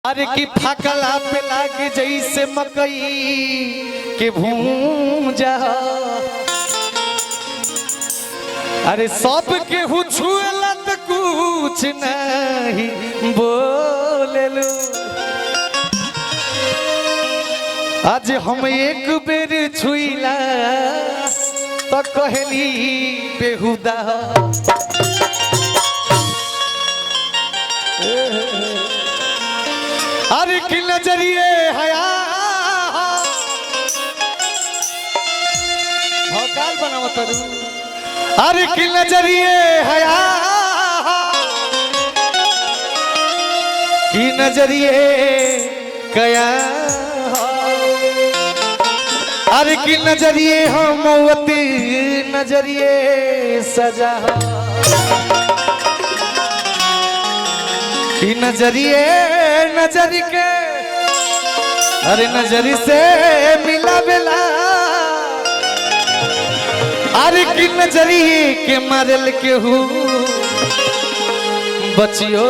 अरे की फकला पे लागे जैसे मकई के भूंजा। अरे सब के छुएला तो कुछ नहीं बोले लो। आज हम एक बेर छुईला तो कहली बेहुदा। अरे की नजरिए हया भौकाल बनाओ तरु। अरे की नजरिए हया की नजरिए कया। अरे की नजरिए हम मौती नजरिए सजा। की नजरिए नजर के अरे नजरी से मिला बेला। अरे की नजरी के मारल के हूँ बचियो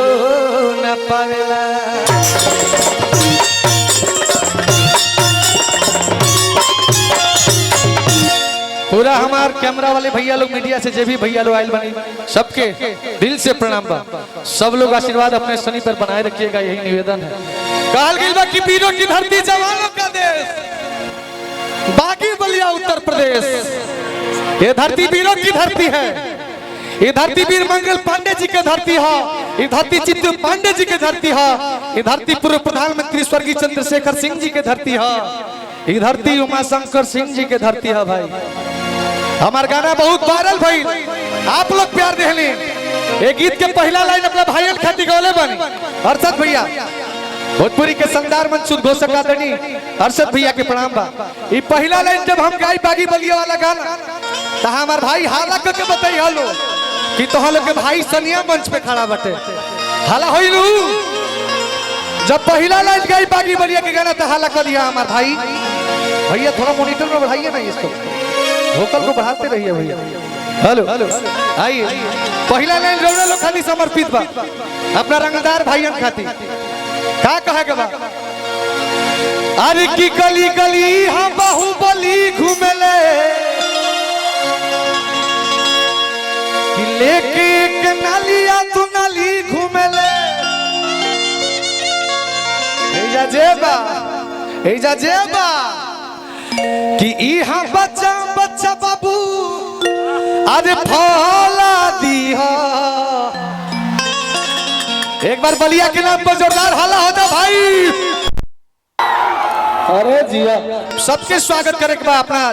न पावेला। पूरा हमार कैमरा वाले भैया लोग मीडिया से जो भी भैया लोग आयल बनी सबके दिल से प्रणाम बा। सब लोग आशीर्वाद अपने शनि पर बनाए रखिएगा, यही निवेदन है। कहल गइल बा कि वीरों की धरती जवानों का देश बागी बलिया उत्तर प्रदेश। ये धरती वीरों की धरती है। ये धरती वीर मंगल पांडे जी की धरती है। ये धरती चित्त पांडे जी की धरती है। ये धरती पूर्व प्रधानमंत्री स्वर्गीय चंद्रशेखर सिंह जी की धरती है। ये धरती उमाशंकर सिंह जी की धरती है। भाई हमार गाना बहुत वायरल भाई, आप लोग प्यार देहली। एक गीत के पहला लाइन अपना भाईयन खाती गौले बनी हर्षद भैया भोजपुरी के शानदार मंच घोषक आदरणी हर्षद भैया के प्रणाम बा। ये पहला लाइन जब हम गाई बागी बलिया वाला गाना तो हमार भाई हाला करके बताई हलो कि तोहर लोग के भाई सनिया मंच पे खड़ा बटे हाला होइलू। जब पहला लाइन गाई बागी बलिया के गाना तो हाला कर दिया हमार भाई। भैया थोड़ा मॉनिटर में बढ़ाइए ना, इसको वोकल को बढ़ाते रहिए भैया। हेलो आइए पहला लाइन रोना लोग खाली समर्पित बा अपना रंगदार भाईयन खाती। का कहे के बा? अरे की गली गली हम बाहुबली घूमेले कि लेके एक नालिया तू नाली घूमेले। एजा जेबा एजा जेबा कि इहा बच्चा बच्चा बाबू अरे फौला दिया। एक बार बलिया के नाम पर जोरदार हाला होता भाई। अरे जिया सबके स्वागत करे के बा अपना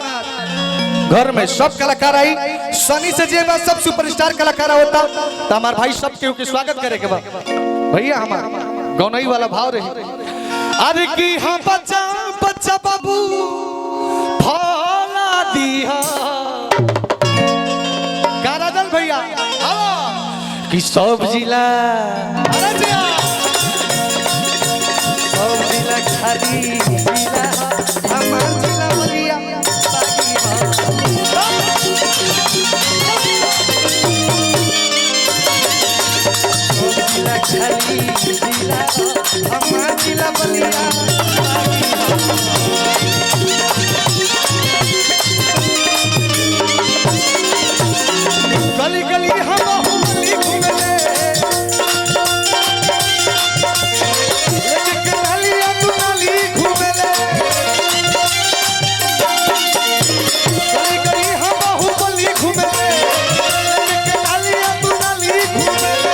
घर में सब कलाकार आई सनी से जे बा सब सुपरस्टार कलाकार होता तो हमार भाई सबके स्वागत करे के बा। भैया हमार गौनई वाला भाव रही। अरे की हाँ बच्चा बच्चा बाबू फौला दिया। काराजल भैया कि सब जिला सब जिला खाली जिला हमार जिला बलिया सब जिला खाली जिला हमार जिला बलिया। गली गली हम बाहुबली घूमेले एक नालिया तू नाली घूमेले। गली गली हम बाहुबली घूमेले एक नालिया तू नाली घूमेले।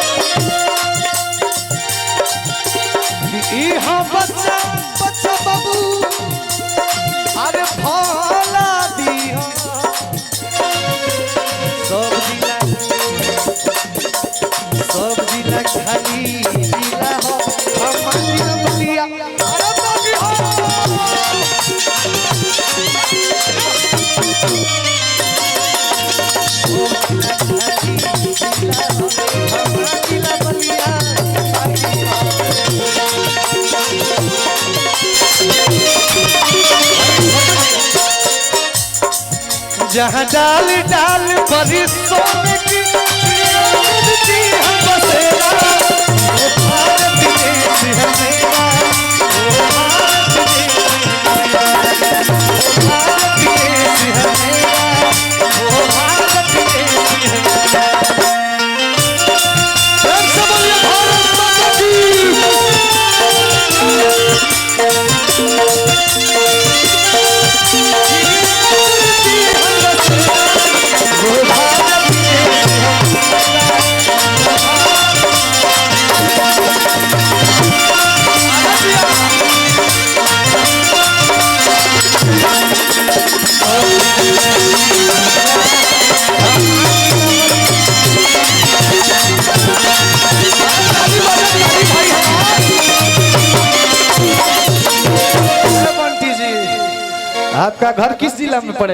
इहा बच्चा बच्चा बाबू अरे फौला दिया। सब जिला खाली जिला हो हमार जिला बलिया। अरे बागी हो खाली जिला हो हमार जिला बलिया। जहाँ डाल डाल बड़ी सोने की हम बसेरा भारत देश है मेरा। आपका घर किस जिला में पड़ेगा?